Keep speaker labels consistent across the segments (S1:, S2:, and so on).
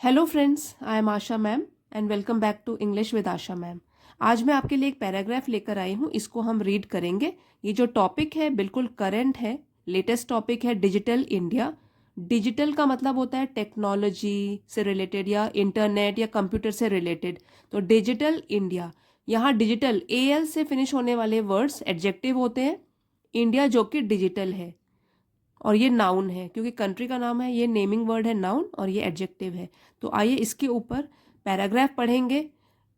S1: Hello friends, I am Asha ma'am and welcome back to English with Asha ma'am. आज मैं आपके लिए एक पैराग्राफ लेकर आई हूँ, इसको हम रीड करेंगे। ये जो टॉपिक है बिल्कुल करंट है, लेटेस्ट टॉपिक है डिजिटल इंडिया। डिजिटल का मतलब होता है टेक्नोलॉजी से रिलेटेड या इंटरनेट या कंप्यूटर से रिलेटेड। तो डिजिटल इंडिया, यहाँ डिजिटल एल से फिनिश होने वाले वर्ड्स एडजेक्टिव होते हैं। इंडिया जो कि डिजिटल है और ये नाउन है क्योंकि कंट्री का नाम है, ये नेमिंग वर्ड है नाउन और ये एडजेक्टिव है। तो आइए इसके ऊपर पैराग्राफ पढ़ेंगे।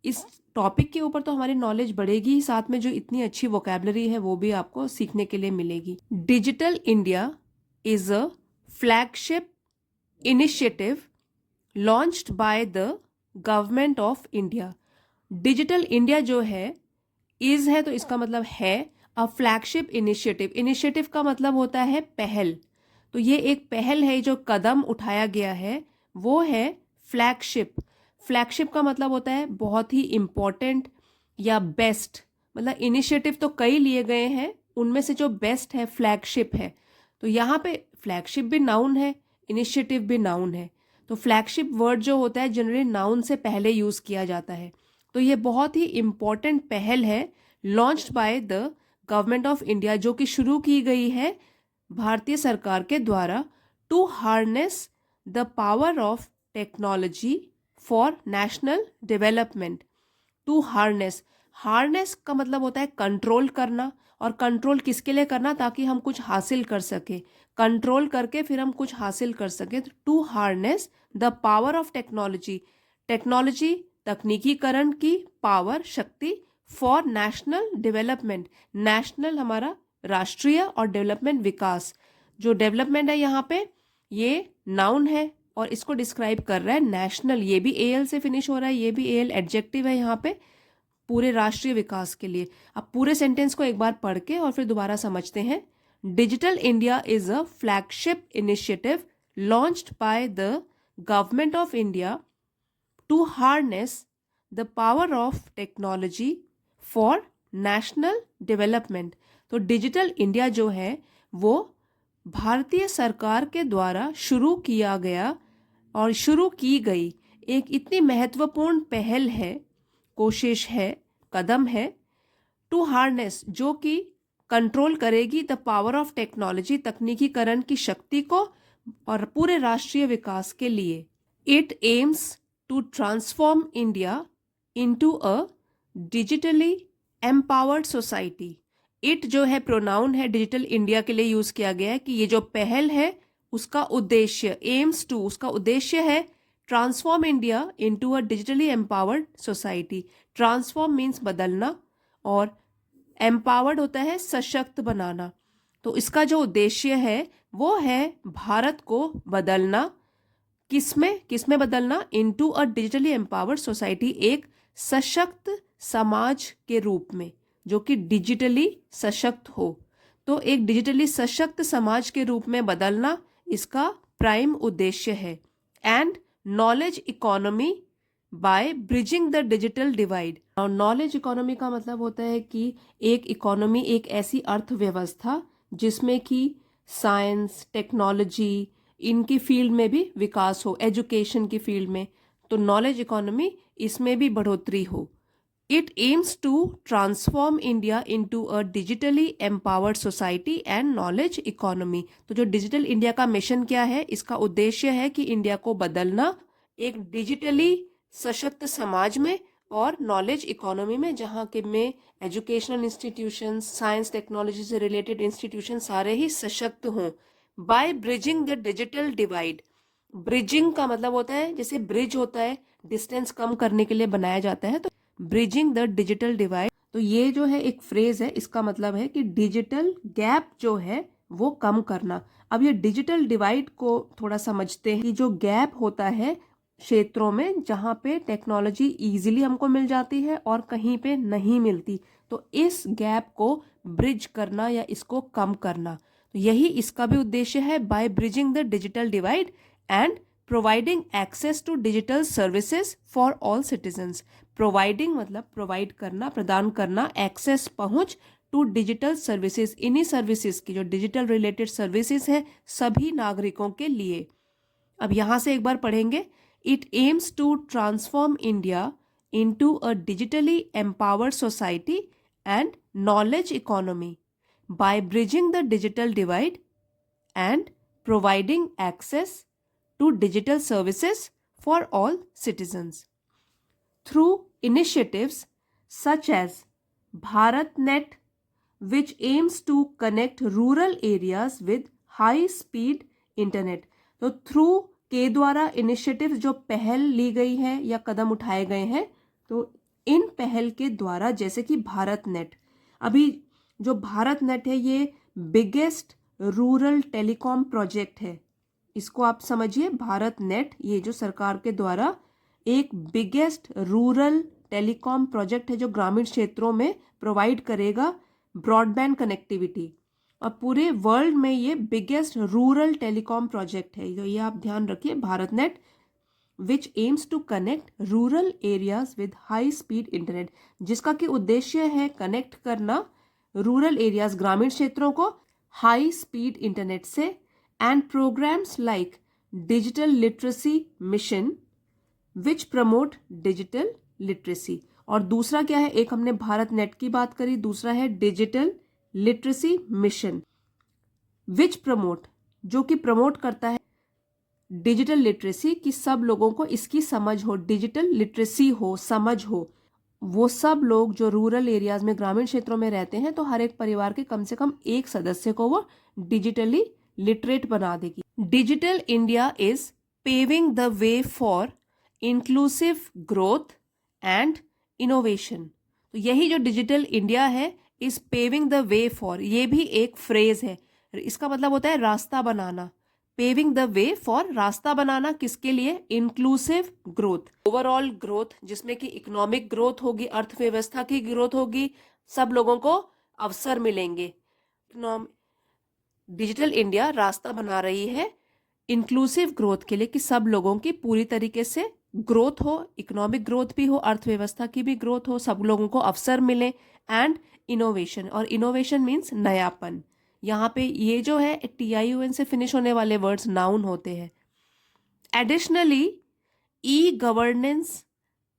S1: इस टॉपिक के ऊपर तो हमारी नॉलेज बढ़ेगी ही, साथ में जो इतनी अच्छी वोकैबलरी है वो भी आपको सीखने के लिए मिलेगी। Digital India is a flagship initiative launched by the government of India. Digital India जो है, इज है तो इसका मतलब है अ फ्लैगशिप इनिशिएटिव। इनिशिएटिव का मतलब होता है पहल। तो ये एक पहल है, जो कदम उठाया गया है वो है फ्लैगशिप। फ्लैगशिप का मतलब होता है बहुत ही इम्पोर्टेंट या बेस्ट। मतलब इनिशिएटिव तो कई लिए गए हैं, उनमें से जो बेस्ट है फ्लैगशिप है। तो यहाँ पे फ्लैगशिप भी नाउन है, इनिशिएटिव भी नाउन है। तो फ्लैगशिप वर्ड जो होता है जनरली नाउन से पहले यूज किया जाता है। तो ये बहुत ही इम्पोर्टेंट पहल है launched by the government of India, जो कि शुरू की गई है भारतीय सरकार के द्वारा, to harness the power of technology for national development. To harness, harness का मतलब होता है कंट्रोल करना, और कंट्रोल किसके लिए करना, ताकि हम कुछ हासिल कर सके। कंट्रोल करके फिर हम कुछ हासिल कर सके। To harness the power of technology, technology तकनीकीकरण की पावर, शक्ति, फॉर नेशनल डेवलपमेंट। नेशनल हमारा राष्ट्रीय और डेवलपमेंट विकास। जो डेवलपमेंट है यहाँ पे ये नाउन है और इसको डिस्क्राइब कर रहा है नेशनल। ये भी एल से फिनिश हो रहा है, ये भी एल एडजेक्टिव है यहाँ पे, पूरे राष्ट्रीय विकास के लिए। अब पूरे सेंटेंस को एक बार पढ़ के और फिर दोबारा समझते हैं। Digital India is a flagship initiative launched by the government of India to harness the power of technology for national development. तो डिजिटल इंडिया जो है वो भारतीय सरकार के द्वारा शुरू किया गया और शुरू की गई एक इतनी महत्वपूर्ण पहल है, कोशिश है, कदम है। टू हार्नेस, जो कि कंट्रोल करेगी द पावर ऑफ टेक्नोलॉजी, तकनीकीकरण की शक्ति को, और पूरे राष्ट्रीय विकास के लिए। It aims to transform India into a digitally empowered society. It जो है प्रोनाउन है, डिजिटल इंडिया के लिए यूज किया गया है कि ये जो पहल है उसका उद्देश्य, एम्स टू, उसका उद्देश्य है transform India into a digitally empowered society. Transform means बदलना और एम्पावर्ड होता है सशक्त बनाना। तो इसका जो उद्देश्य है वो है भारत को बदलना। किसमें किसमें बदलना, into a digitally empowered society, एक सशक्त समाज के रूप में जो कि डिजिटली सशक्त हो। तो एक डिजिटली सशक्त समाज के रूप में बदलना इसका प्राइम उद्देश्य है। And knowledge economy bye bridging the digital divide. और नॉलेज इकोनॉमी का मतलब होता है कि एक इकोनॉमी, एक ऐसी अर्थव्यवस्था जिसमें कि साइंस, टेक्नोलॉजी, इनकी फील्ड में भी विकास हो, एजुकेशन की फील्ड में। तो नॉलेज इकोनॉमी, इसमें भी बढ़ोतरी हो। It aims to transform India into a digitally empowered society and knowledge economy. तो जो डिजिटल इंडिया का मिशन क्या है, इसका उद्देश्य है कि इंडिया को बदलना एक डिजिटली सशक्त समाज में और नॉलेज इकोनॉमी में, जहाँ के में एजुकेशनल इंस्टीट्यूशन, साइंस टेक्नोलॉजी से रिलेटेड इंस्टीट्यूशन सारे ही सशक्त हों। By bridging the digital divide. Bridging का मतलब होता है, जैसे ब्रिज होता है डिस्टेंस कम करने के लिए बनाया जाता है, तो ब्रिजिंग द डिजिटल डिवाइड। तो ये जो है एक फ्रेज है, इसका मतलब है कि डिजिटल गैप जो है वो कम करना। अब ये डिजिटल डिवाइड को थोड़ा समझते हैं कि जो गैप होता है क्षेत्रों में जहाँ पे टेक्नोलॉजी इजीली हमको मिल जाती है और कहीं पे नहीं मिलती, तो इस गैप को ब्रिज करना या इसको कम करना। तो यही इसका भी उद्देश्य है, by bridging the digital divide and providing access to digital services for all citizens. Providing मतलब प्रोवाइड करना, प्रदान करना, एक्सेस पहुंच, टू डिजिटल सर्विसेज, इन्हीं सर्विसेज की जो डिजिटल रिलेटेड सर्विसेज है सभी नागरिकों के लिए। अब यहाँ से एक बार पढ़ेंगे। It aims to transform India into a digitally empowered society and knowledge economy by bridging the digital divide and providing access to digital services for all citizens. Through initiatives such as BharatNet, which aims to connect rural areas with high speed internet. तो through के द्वारा initiative जो पहल ली गई है या कदम उठाए गए हैं, तो इन पहल के द्वारा जैसे कि भारत नेट, अभी जो भारत नेट है ये बिगेस्ट रूरल टेलीकॉम प्रोजेक्ट है. इसको आप समझिए, भारत नेट ये जो सरकार के द्वारा एक बिगेस्ट रूरल टेलीकॉम प्रोजेक्ट है जो ग्रामीण क्षेत्रों में प्रोवाइड करेगा ब्रॉडबैंड कनेक्टिविटी, और पूरे वर्ल्ड में ये बिगेस्ट रूरल टेलीकॉम प्रोजेक्ट है. तो ये आप ध्यान रखिए, Bharat net which aims to connect rural areas with high speed internet, जिसका कि उद्देश्य है कनेक्ट करना रूरल एरियाज ग्रामीण क्षेत्रों को हाई स्पीड इंटरनेट से. And programmes like digital literacy mission which promote digital literacy. और दूसरा क्या है, एक हमने भारत नेट की बात करी, दूसरा है digital literacy mission which promote, जो कि प्रमोट करता है डिजिटल लिटरेसी, कि सब लोगों को इसकी समझ हो, डिजिटल लिटरेसी हो, समझ हो. वो सब लोग जो रूरल एरियाज में ग्रामीण क्षेत्रों में रहते हैं, तो हर एक परिवार के कम से कम एक सदस्य को वो डिजिटली लिटरेट बना देगी. Digital India is paving the way for inclusive growth and innovation. तो यही जो डिजिटल इंडिया है, is paving the way for, ये भी एक फ्रेज है, इसका मतलब होता है रास्ता बनाना. पेविंग द वे फॉर, रास्ता बनाना किसके लिए, इंक्लूसिव ग्रोथ, ओवरऑल ग्रोथ, जिसमें कि इकोनॉमिक ग्रोथ होगी, अर्थव्यवस्था की ग्रोथ होगी, सब लोगों को अवसर मिलेंगे. डिजिटल इंडिया रास्ता बना रही है इंक्लूसिव ग्रोथ के लिए, कि सब लोगों की पूरी तरीके से ग्रोथ हो, इकोनॉमिक ग्रोथ भी हो, अर्थव्यवस्था की भी ग्रोथ हो, सब लोगों को अवसर मिले. एंड इनोवेशन, और इनोवेशन मीन्स नयापन. यहाँ पे ये जो है TION से फिनिश होने वाले वर्ड्स नाउन होते हैं. Additionally e governance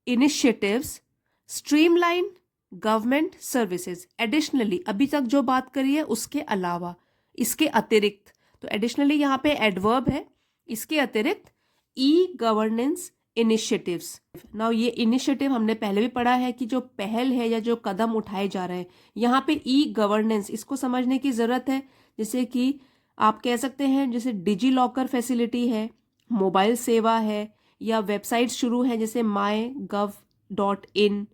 S1: initiatives streamline government services. Additionally, अभी तक जो बात करी है उसके अलावा, इसके अतिरिक्त, तो एडिशनली यहाँ पे एडवर्ब है, इसके अतिरिक्त ई गवर्नेंस इनिशिएटिव्स. नाउ ये इनिशिएटिव हमने पहले भी पढ़ा है कि जो पहल है या जो कदम उठाए जा रहे हैं, यहाँ पे ई गवर्नेंस, इसको समझने की ज़रूरत है. जैसे कि आप कह सकते हैं, जैसे डिजी लॉकर फैसिलिटी है, मोबाइल सेवा है, या वेबसाइट शुरू है जैसे mygov.in,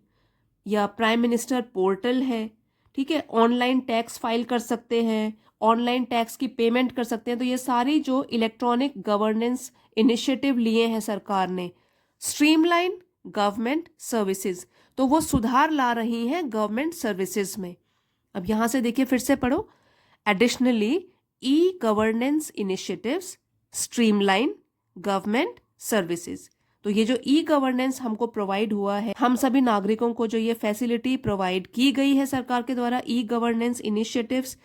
S1: या प्राइम मिनिस्टर पोर्टल है. ठीक है, ऑनलाइन टैक्स फाइल कर सकते हैं, ऑनलाइन टैक्स की पेमेंट कर सकते हैं. तो ये सारी जो इलेक्ट्रॉनिक गवर्नेंस इनिशिएटिव लिए हैं सरकार ने. स्ट्रीमलाइन गवर्नमेंट सर्विसेज, तो वो सुधार ला रही हैं गवर्नमेंट सर्विसेज में. अब यहाँ से देखिए, फिर से पढ़ो. Additionally e governance initiatives streamline government services. तो ये जो ई गवर्नेंस हमको प्रोवाइड हुआ है, हम सभी नागरिकों को जो ये फैसिलिटी प्रोवाइड की गई है सरकार के द्वारा, ई गवर्नेंस इनिशिएटिव्स,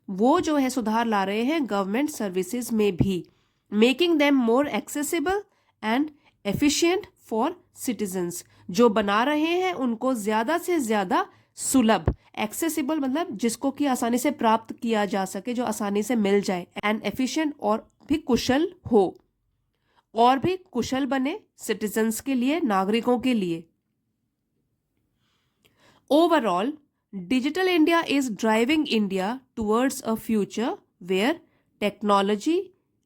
S1: वो जो है सुधार ला रहे हैं गवर्नमेंट सर्विसेज में भी, making them more accessible and efficient for citizens. जो बना रहे हैं उनको ज़्यादा से ज़्यादा सुलभ, एक्सेसिबल मतलब जिसको कि आसानी से प्राप्त किया जा सके, जो आसानी से मिल जाए, एंड एफिशिएंट और भी कुशल हो, और भी कुशल बने सिटीजन्स के लिए, नागरिकों के लिए. Overall, digital India is driving India towards a future where technology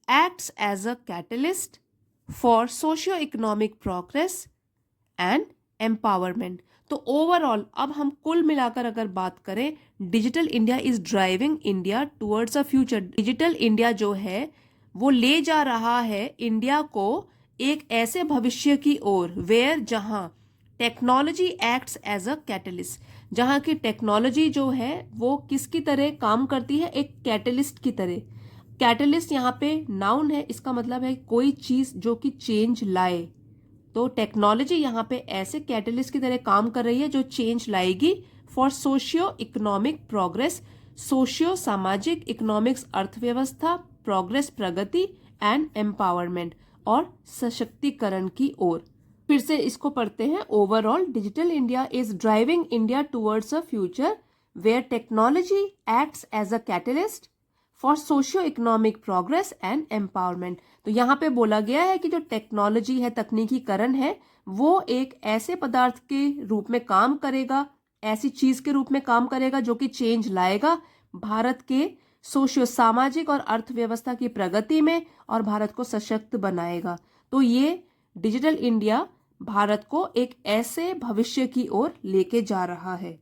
S1: acts as a catalyst for socio economic progress and empowerment. तो ओवरऑल अब हम कुल मिलाकर अगर बात करें, digital India is driving India towards a future. Digital India जो है वो ले जा रहा है इंडिया को एक ऐसे भविष्य की ओर, वेयर जहां technology acts as a catalyst, जहां की टेक्नोलॉजी जो है वो किसकी तरह काम करती है, एक कैटलिस्ट की तरह. कैटलिस्ट यहाँ पे नाउन है, इसका मतलब है कोई चीज जो कि चेंज लाए. तो टेक्नोलॉजी यहाँ पे ऐसे कैटलिस्ट की तरह काम कर रही है जो चेंज लाएगी for socio economic progress, socio सामाजिक, इकोनॉमिक्स अर्थव्यवस्था, प्रोग्रेस प्रगति, एंड एम्पावरमेंट, और सशक्तिकरण की ओर। फिर से इसको पढ़ते हैं। Overall digital India is driving India towards a future where technology acts as a catalyst for socio economic progress and empowerment. तो यहाँ पे बोला गया है कि जो टेक्नोलॉजी है, तकनीकीकरण है, वो एक ऐसे पदार्थ के रूप में काम करेगा, ऐसी चीज के रूप में काम करेगा जो कि चेंज लाएगा भारत के सोशियो सामाजिक और अर्थव्यवस्था की प्रगति में और भारत को सशक्त बनाएगा। तो ये डिजिटल इंडिया भारत को एक ऐसे भविष्य की ओर लेके जा रहा है।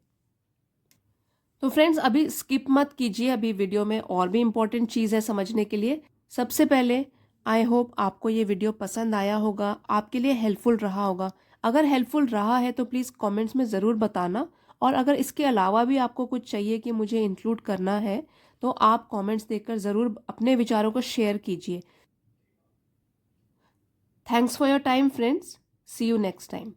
S1: तो फ्रेंड्स अभी स्किप मत कीजिए, अभी वीडियो में और भी इम्पोर्टेंट चीज़ है समझने के लिए। सबसे पहले आई होप आपको ये वीडियो पसंद आया होगा, आपके लिए हेल्पफुल रहा होगा। अगर हेल्पफुल रहा है तो प्लीज़ कमेंट्स में ज़रूर बताना, और अगर इसके अलावा भी आपको कुछ चाहिए कि मुझे इंक्लूड करना है तो आप कमेंट्स देकर ज़रूर अपने विचारों को शेयर कीजिए। Thanks for your time friends, see you next time.